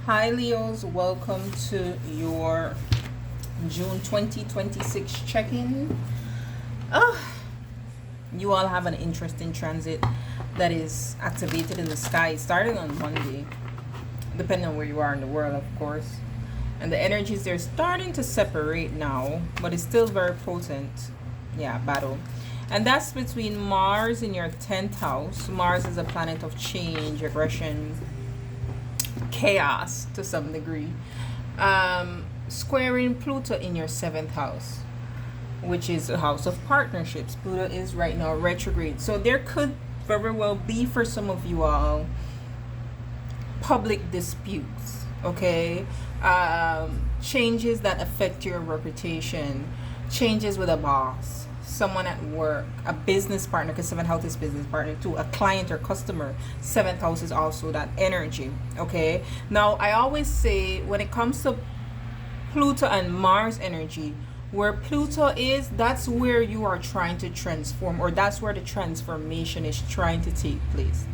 Hi Leos, welcome to your June 2026 check-in. You all have an interesting transit that is activated in the sky starting on Monday, depending on where you are in the world, of course. And the energies, they're starting to separate now, but it's still very potent. Yeah, battle. And that's between Mars in your 10th house. Mars is a planet of change, aggression, chaos to some degree, squaring Pluto in your 7th house, which is a house of partnerships. Pluto is right now retrograde, so there could very well be for some of you all public disputes, okay, changes that affect your reputation, changes with a boss, someone at work, a business partner, because 7th house is business partner too, a client or customer. 7th house is also that energy. Okay, now I always say when it comes to Pluto and Mars energy, where Pluto is, that's where you are trying to transform, or that's where the transformation is trying to take place.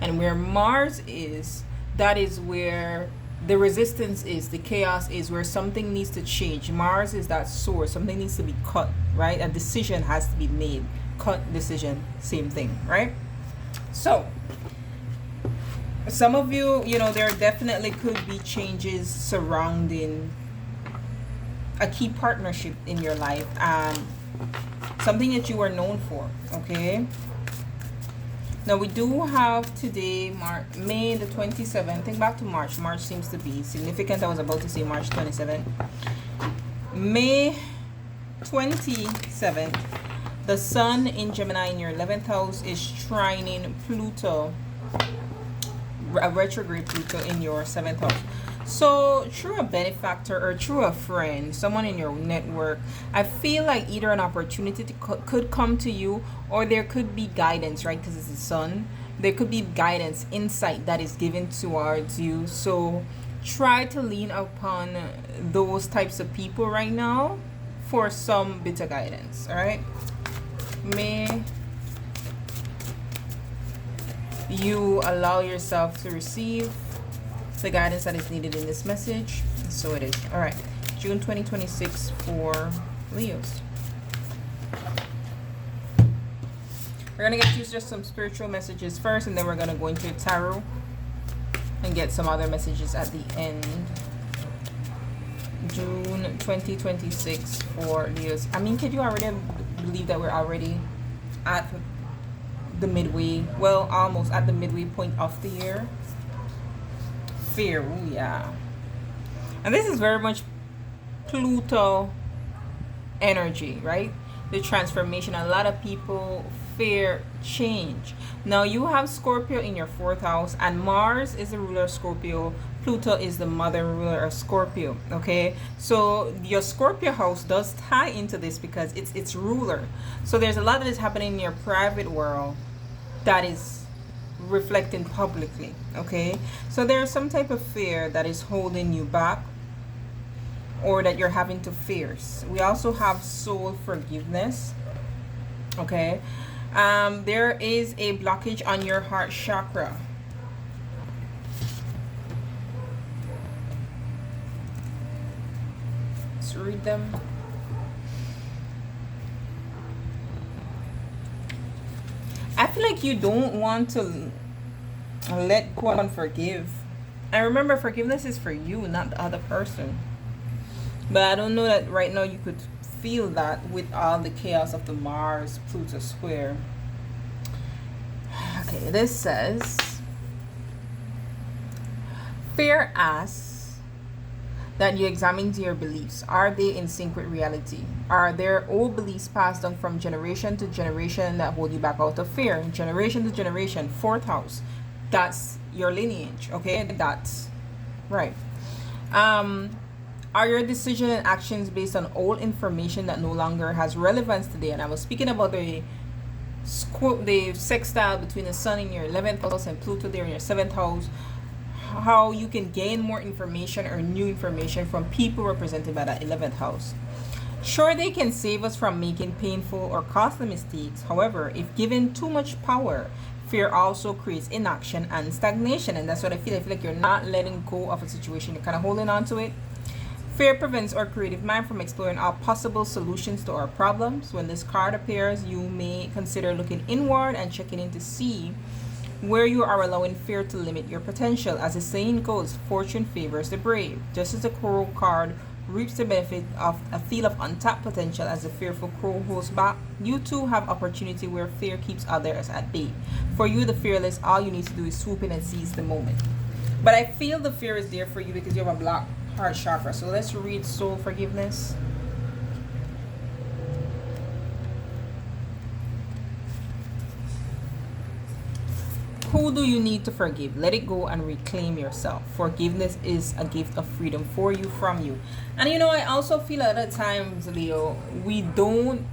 And where Mars is, that is where the resistance is, the chaos is, where something needs to change. Mars is that source, something needs to be cut, right? A decision has to be made. Cut, decision, same thing, right? So some of you, there definitely could be changes surrounding a key partnership in your life, something that you are known for. Okay, now we do have today May the 27th. Think back to March. March seems to be significant. I was about to say March 27th. May 27th, the sun in Gemini in your 11th house is trining Pluto, a retrograde Pluto in your 7th house. So through a benefactor or through a friend, someone in your network, I feel like either an opportunity could come to you, or there could be guidance, right? Because it's the sun. There could be guidance, insight that is given towards you. So try to lean upon those types of people right now for some bit of guidance. All right. May you allow yourself to receive the guidance that is needed in this message. So it is. All right, June 2026 for Leos. We're gonna get to just some spiritual messages first, and then we're gonna go into tarot and get some other messages at the end. June 2026 for Leos. I mean, could you already believe that we're already at the midway, well, almost at the midway point of the year? Fear, oh yeah. And this is very much Pluto energy, right? The transformation. A lot of people fear change. Now you have Scorpio in your 4th house, and Mars is the ruler of Scorpio. Pluto is the mother ruler of Scorpio. Okay, so your Scorpio house does tie into this because it's its ruler. So there's a lot that is happening in your private world that is reflecting publicly. Okay, so there's some type of fear that is holding you back, or that you're having to face. We also have soul forgiveness. Okay, there is a blockage on your heart chakra. Let's read them. I feel like you don't want to let go and forgive. And remember, forgiveness is for you, not the other person. But I don't know that right now you could feel that with all the chaos of the Mars Pluto square. Okay, this says, fear asks that you examine your beliefs. Are they in sync with reality? Are there old beliefs passed on from generation to generation that hold you back out of fear? Generation to generation, 4th house. That's your lineage, okay? That's right. Are your decisions and actions based on old information that no longer has relevance today? And I was speaking about the sextile between the sun in your 11th house and Pluto there in your 7th house. How you can gain more information or new information from people represented by that 11th house. Sure, they can save us from making painful or costly mistakes. However, if given too much power, Fear also creates inaction and stagnation, and that's what I feel. I feel like you're not letting go of a situation, you're kind of holding on to it. Fear prevents our creative mind from exploring all possible solutions to our problems. When this card appears, you may consider looking inward and checking in to see where you are allowing fear to limit your potential. As the saying goes, fortune favors the brave. Just as the crow card reaps the benefit of a field of untapped potential as the fearful crow holds back, you too have opportunity where fear keeps others at bay. For you, the fearless, all you need to do is swoop in and seize the moment. But I feel the fear is there for you because you have a blocked heart chakra. So let's read soul forgiveness. Who do you need to forgive? Let it go and reclaim yourself. Forgiveness is a gift of freedom for you, from you. And you know, I also feel at times, Leo, we don't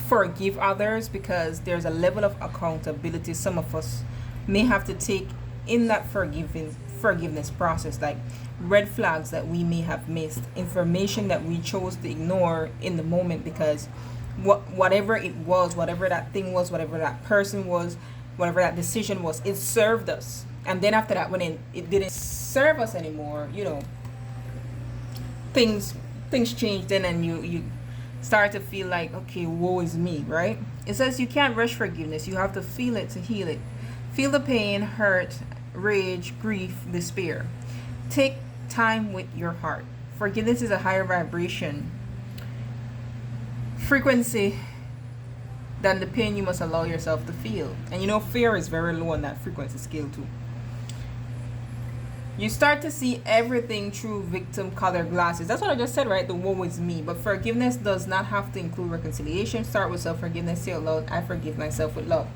forgive others because there's a level of accountability some of us may have to take in that forgiveness process, like red flags that we may have missed, information that we chose to ignore in the moment because whatever it was, whatever that thing was, whatever that person was, whatever that decision was, it served us. And then after that, when it didn't serve us anymore, you know, things changed then, and you start to feel like, okay, woe is me, right? It says you can't rush forgiveness. You have to feel it to heal it. Feel the pain, hurt, rage, grief, despair. Take time with your heart. Forgiveness is a higher vibration frequency than the pain you must allow yourself to feel. And you know, fear is very low on that frequency scale too. You start to see everything through victim color glasses. That's what I just said, right? The woe is me. But forgiveness does not have to include reconciliation. Start with self-forgiveness. Say out loud, I forgive myself with love.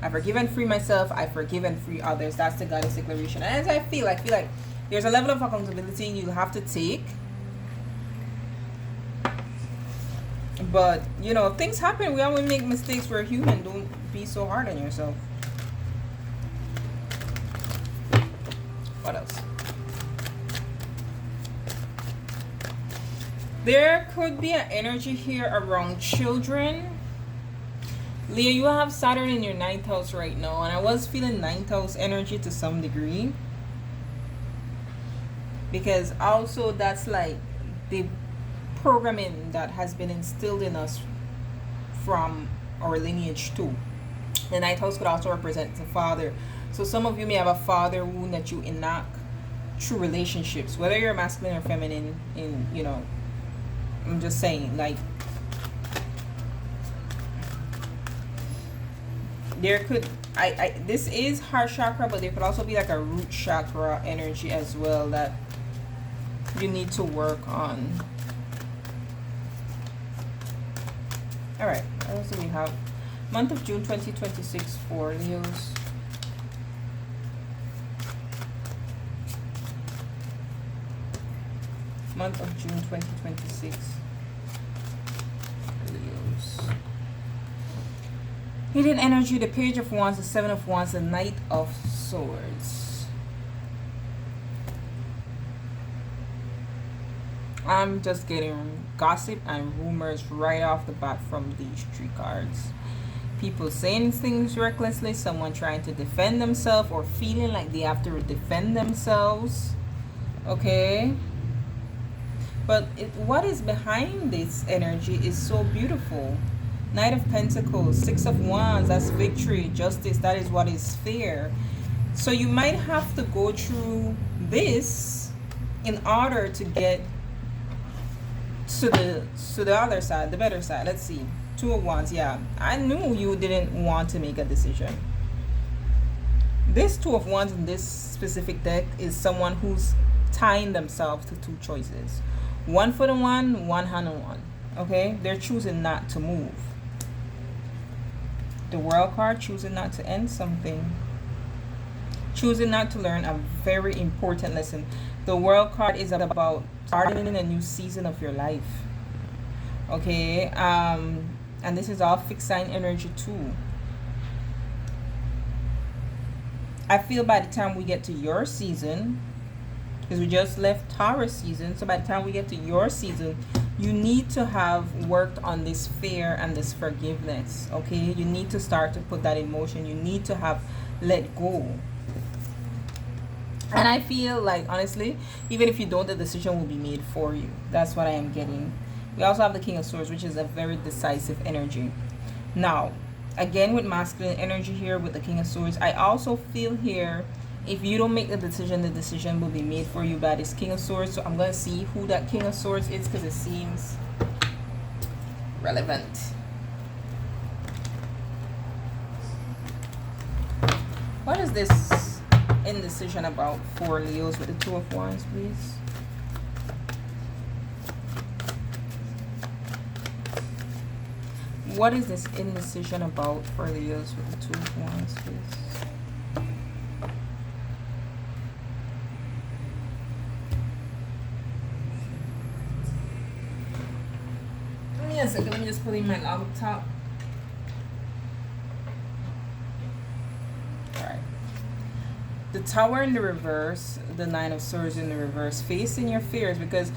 I forgive and free myself. I forgive and free others. That's the goddess declaration. And as I feel like there's a level of accountability you have to take. But, you know, things happen. We always make mistakes. We're human. Don't be so hard on yourself. What else? There could be an energy here around children. Leo, you have Saturn in your 9th house right now. And I was feeling 9th house energy to some degree. Because also that's like the programming that has been instilled in us from our lineage too. The 9th house could also represent the father. So some of you may have a father wound that you enact through relationships, whether you're masculine or feminine. In, you know, I'm just saying, like, there could this is heart chakra, but there could also be like a root chakra energy as well that you need to work on. All right, what else do we have? Month of June 2026 for Leos. Month of June 2026 Leos. Hidden energy, the Page of Wands, the Seven of Wands, the Knight of Swords. I'm just getting gossip and rumors right off the bat from these three cards. People saying things recklessly, someone trying to defend themselves or feeling like they have to defend themselves. Okay? But what is behind this energy is so beautiful. Knight of Pentacles, Six of Wands, that's victory, justice, that is what is fair. So you might have to go through this in order to get to the other side, the better side. Let's see. Two of Wands, yeah. I knew you didn't want to make a decision. This Two of Wands in this specific deck is someone who's tying themselves to two choices. One foot on one hand on one. Okay? They're choosing not to move. The World card, choosing not to end something. Choosing not to learn a very important lesson. The World card is about starting a new season of your life. Okay? And this is all fixed sign energy too. I feel by the time we get to your season, because we just left Taurus season, so by the time we get to your season, You need to have worked on this fear and this forgiveness, okay? You need to start to put that in motion. You need to have let go. And I feel like, honestly, even if you don't, the decision will be made for you. That's what I am getting. We also have the King of Swords, which is a very decisive energy. Now, again, with masculine energy here, with the King of Swords, I also feel here, if you don't make the decision will be made for you by this King of Swords. So I'm going to see who that King of Swords is, because it seems relevant. What is this indecision about for Leos with the Two of Wands, please? What is this indecision about for Leos with the Two of Wands, please? Yes, okay, let me just put in my laptop. Alright. The Tower in the reverse, the Nine of Swords in the reverse, facing your fears, because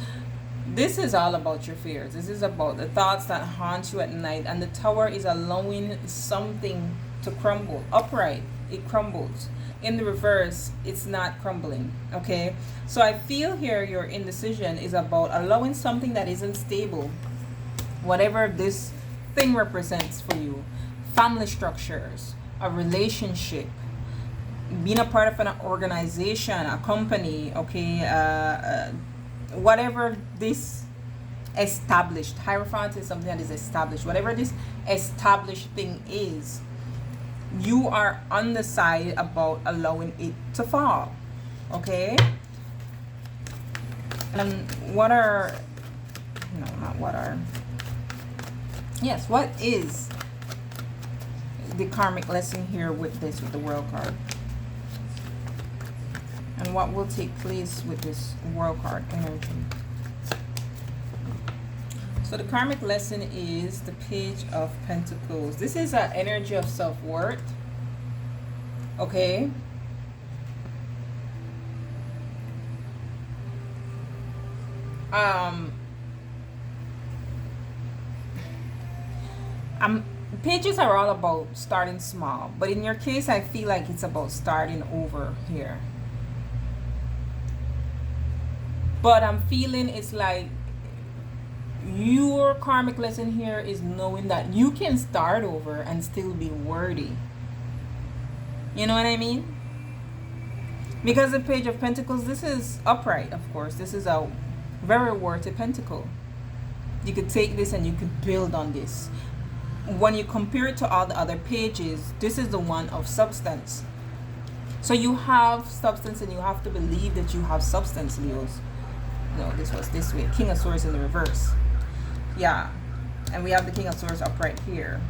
this is all about your fears. This is about the thoughts that haunt you at night, and the Tower is allowing something to crumble. Upright, it crumbles. In the reverse, it's not crumbling, okay? So I feel here your indecision is about allowing something that isn't stable, whatever this thing represents for you. Family structures, a relationship, being a part of an organization, a company, okay, whatever this established, Hierophant is something that is established, whatever this established thing is, you are on the side about allowing it to fall, okay? And what are, no, not what are, yes, what is the karmic lesson here with this, with the World card? And what will take place with this World card energy? So the karmic lesson is the Page of Pentacles. This is an energy of self-worth, okay? Pages are all about starting small, but in your case, I feel like it's about starting over here. But I'm feeling it's like your karmic lesson here is knowing that you can start over and still be worthy. You know what I mean? Because the Page of Pentacles, this is upright, of course. This is a very worthy pentacle. You could take this and you could build on this. When you compare it to all the other pages, this is the one of substance. So you have substance, and you have to believe that you have substance, Leos. No, this was this way. King of Swords in the reverse. Yeah. And we have the King of Swords upright here.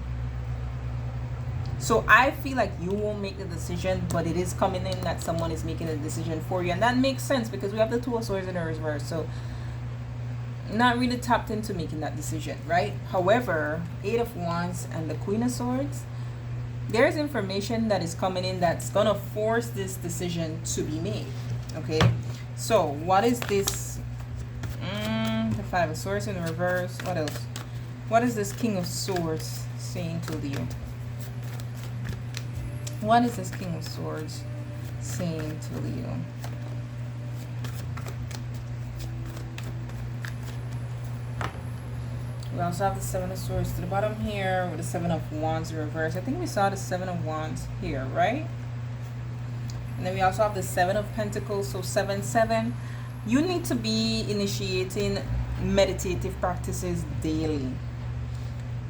So I feel like you won't make the decision, but it is coming in that someone is making a decision for you. And that makes sense because we have the Two of Swords in the reverse. So not really tapped into making that decision, right? However, Eight of Wands and the Queen of Swords, there's information that is coming in that's gonna force this decision to be made, okay? So what is this? The Five of Swords in the reverse. What else? What is this King of Swords saying to you? What is this King of Swords saying to you? We also have the Seven of Swords to the bottom here with the Seven of Wands in reverse. I think we saw the Seven of Wands here, right? And then we also have the Seven of Pentacles, so 7-7. You need to be initiating meditative practices daily.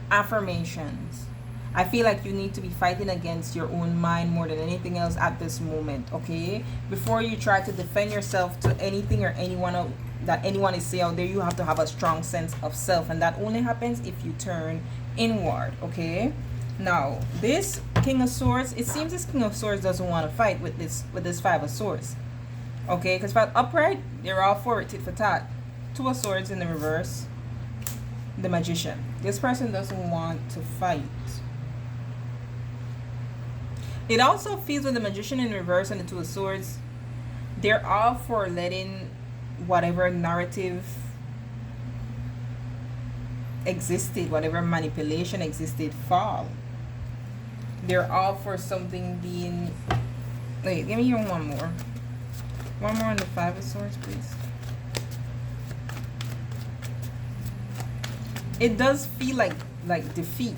Affirmations. I feel like you need to be fighting against your own mind more than anything else at this moment, okay? Before you try to defend yourself to anything or anyone that anyone is saying out there, you have to have a strong sense of self, and that only happens if you turn inward, okay? Now, this King of Swords, it seems this King of Swords doesn't want to fight with this Five of Swords, okay? Because upright, they're all for it, tit for tat. Two of Swords in the reverse, the Magician. This person doesn't want to fight. It also feels with the Magician in reverse and the Two of Swords, they're all for letting whatever narrative existed, whatever manipulation existed, fall. They're all for something being. Wait, give me here one more. One more on the Five of Swords, please. It does feel like defeat.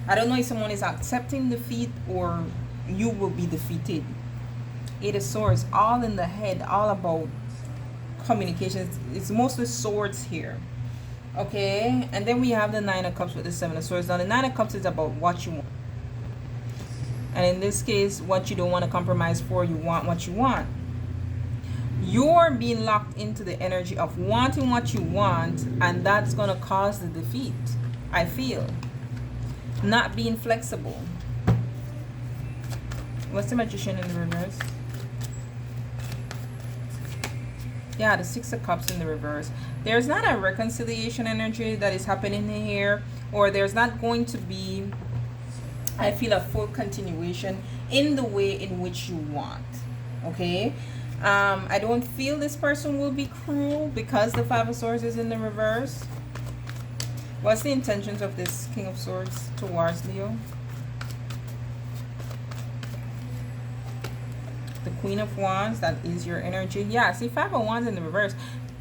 I don't know if someone is accepting defeat or you will be defeated. Eight of Swords, all in the head, all about communication. It's mostly swords here. Okay, and then we have the Nine of Cups with the Seven of Swords. Now the Nine of Cups is about what you want. And in this case, what you don't want to compromise for, you want what you want. You're being locked into the energy of wanting what you want, and that's going to cause the defeat, I feel. Not being flexible. What's the Magician in the reverse? Yeah, the Six of Cups in the reverse. There's not a reconciliation energy that is happening here, or there's not going to be, I feel, a full continuation in the way in which you want. Okay? I don't feel this person will be cruel because the Five of Swords is in the reverse. What's the intentions of this King of Swords towards Leo? The Queen of Wands, that is your energy. Yeah, see, Five of Wands in the reverse.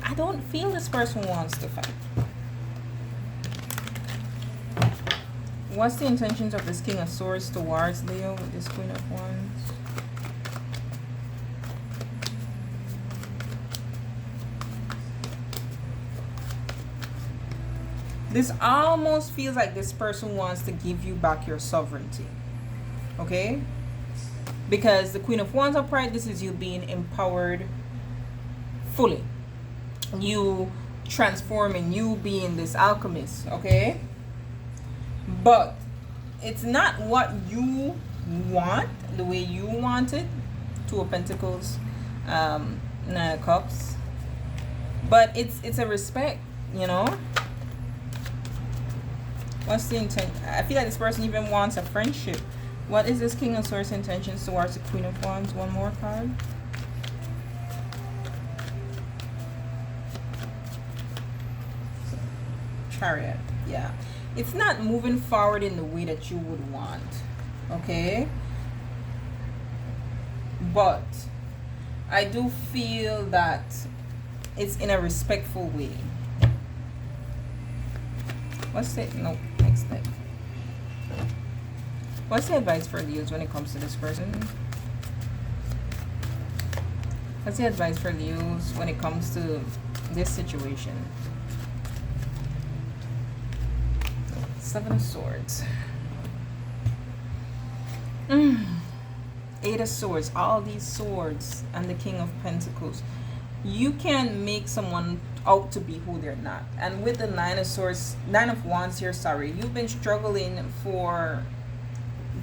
I don't feel this person wants to fight. What's the intentions of this King of Swords towards Leo with this Queen of Wands? This almost feels like this person wants to give you back your sovereignty. Okay? Because the Queen of Wands upright, this is you being empowered fully. You transforming, you being this alchemist. Okay? But it's not what you want, the way you want it. Two of Pentacles, Nine of Cups. But it's a respect, you know? What's the intent? I feel like this person even wants a friendship. What is this King of Swords intentions towards the Queen of Wands? One more card. Chariot. Yeah. It's not moving forward in the way that you would want. Okay? But I do feel that it's in a respectful way. What's it? No, next thing. What's the advice for Leos when it comes to this person? What's the advice for Leos when it comes to this situation? Seven of Swords. Eight of Swords. All these swords and the King of Pentacles. You can make someone out to be who they're not. And with the Nine of Swords, Nine of Wands here, sorry, you've been struggling for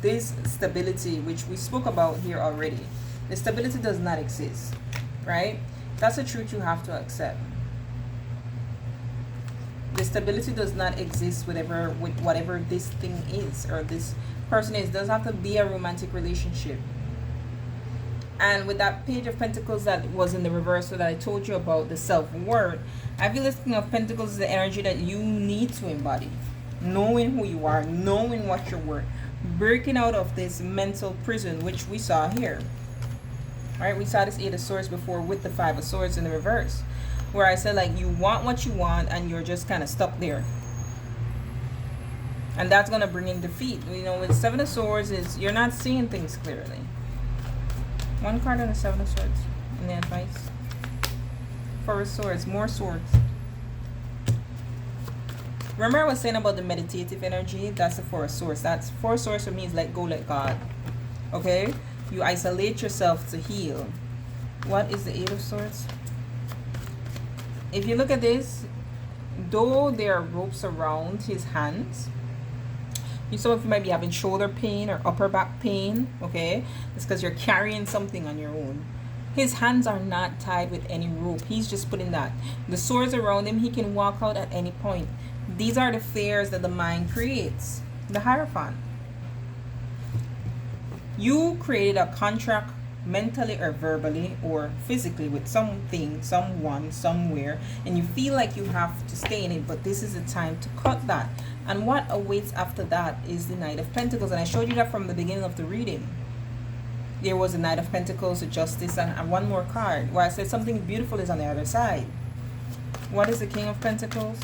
this stability, which we spoke about here already. The stability does not exist, right? That's a truth you have to accept. The stability does not exist with whatever this thing is or this person is. It doesn't have to be a romantic relationship. And with that Page of Pentacles that was in the reverse, so that I told you about the self-worth, I feel this King of Pentacles is the energy that you need to embody. Knowing who you are, knowing what you're worth, breaking out of this mental prison, which we saw here. Alright, we saw this Eight of Swords before with the Five of Swords in the reverse, where I said like you want what you want and you're just kind of stuck there. And that's going to bring in defeat. You know, with Seven of Swords is you're not seeing things clearly. One card on the Seven of Swords in the advice. Four of Swords, more swords. Remember I was saying about the meditative energy? That's the Four of Swords. That's Four of Swords for me is let go, let God. Okay? You isolate yourself to heal. What is the Eight of Swords? If you look at this, though there are ropes around his hands, some of you might be having shoulder pain or upper back pain, okay? It's because you're carrying something on your own. His hands are not tied with any rope. He's just putting that. The swords around him, he can walk out at any point. These are the fears that the mind creates. The Hierophant. You created a contract mentally or verbally or physically with something, someone, somewhere, and you feel like you have to stay in it, but this is the time to cut that. And what awaits after that is the Knight of Pentacles. And I showed you that from the beginning of the reading. There was the Knight of Pentacles, the Justice, and one more card where I said something beautiful is on the other side. What is the King of Pentacles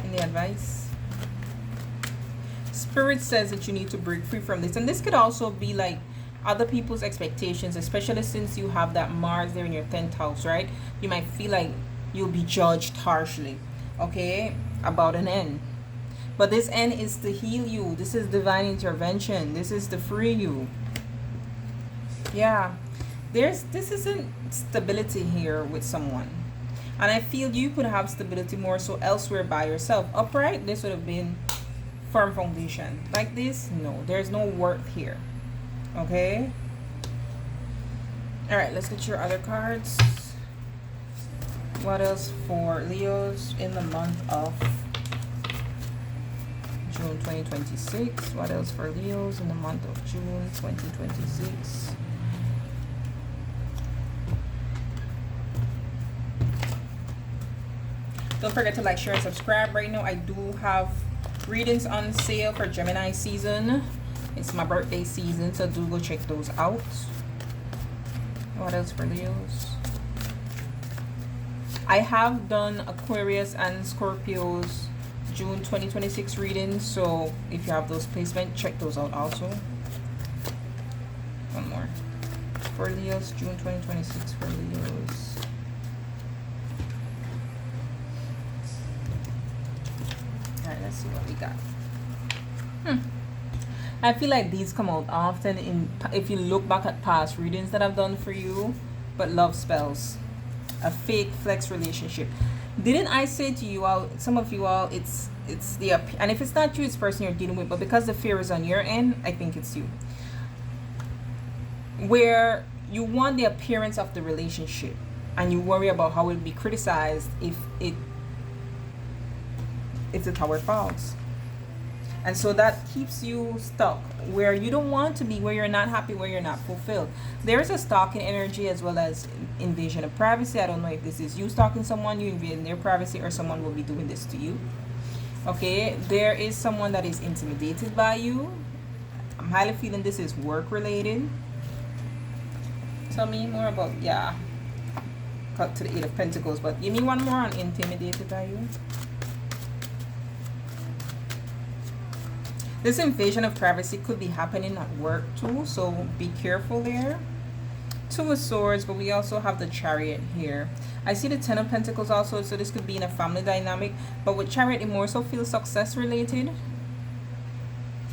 in the advice? Spirit says that you need to break free from this. And this could also be like other people's expectations, especially since you have that Mars there in your 10th house, right? You might feel like you'll be judged harshly, okay, about an end. But this end is to heal you. This is divine intervention. This is to free you. Yeah, this isn't stability here with someone. And I feel you could have stability more so elsewhere by yourself. Upright, this would have been firm foundation. Like this, no, there's no worth here. Okay. All right, let's get your other cards. What else for Leos in the month of June 2026? What else for Leos in the month of June 2026? Don't forget to like, share, and subscribe. Right now, I do have readings on sale for Gemini season. It's my birthday season, so do go check those out. What else for Leos? I have done Aquarius and Scorpios June 2026 readings, so if you have those placements, check those out also. One more. For Leos, June 2026 for Leos. Alright, let's see what we got. I feel like these come out often if you look back at past readings that I've done for you. But love spells, a fake flex relationship. Didn't I say to you all, some of you all, it's the and if it's not you, it's the person you're dealing with, but because the fear is on your end, I think it's you. Where you want the appearance of the relationship and you worry about how it will be criticized if the tower falls. And so that keeps you stuck where you don't want to be, where you're not happy, where you're not fulfilled. There's a stalking energy as well as invasion of privacy. I don't know if this is you stalking someone, you invading their privacy, or someone will be doing this to you. Okay, there is someone that is intimidated by you. I'm highly feeling this is work related. Tell me more about, yeah, cut to the Eight of Pentacles, but give me one more on intimidated by you. This invasion of privacy could be happening at work too, so be careful there. Two of Swords, but we also have the Chariot here. I see the Ten of Pentacles also, so this could be in a family dynamic, but with Chariot it more so feels success related.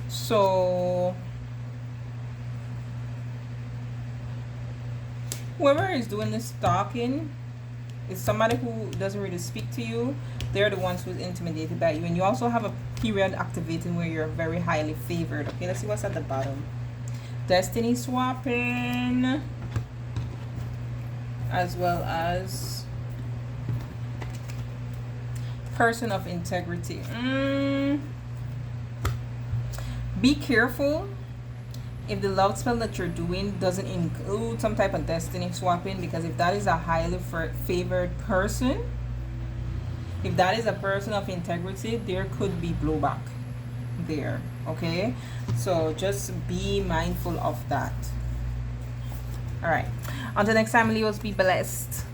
So whoever is doing this stalking is somebody who doesn't really speak to you. They're the ones who's intimidated by you. And you also have a period activating where you're very highly favored. Okay, let's see what's at the bottom. Destiny swapping, as well as person of integrity. Be careful if the love spell that you're doing doesn't include some type of destiny swapping, because if that is a highly favored person, if that is a person of integrity, there could be blowback there. Okay, so just be mindful of that. All right, until next time, Leos, be blessed.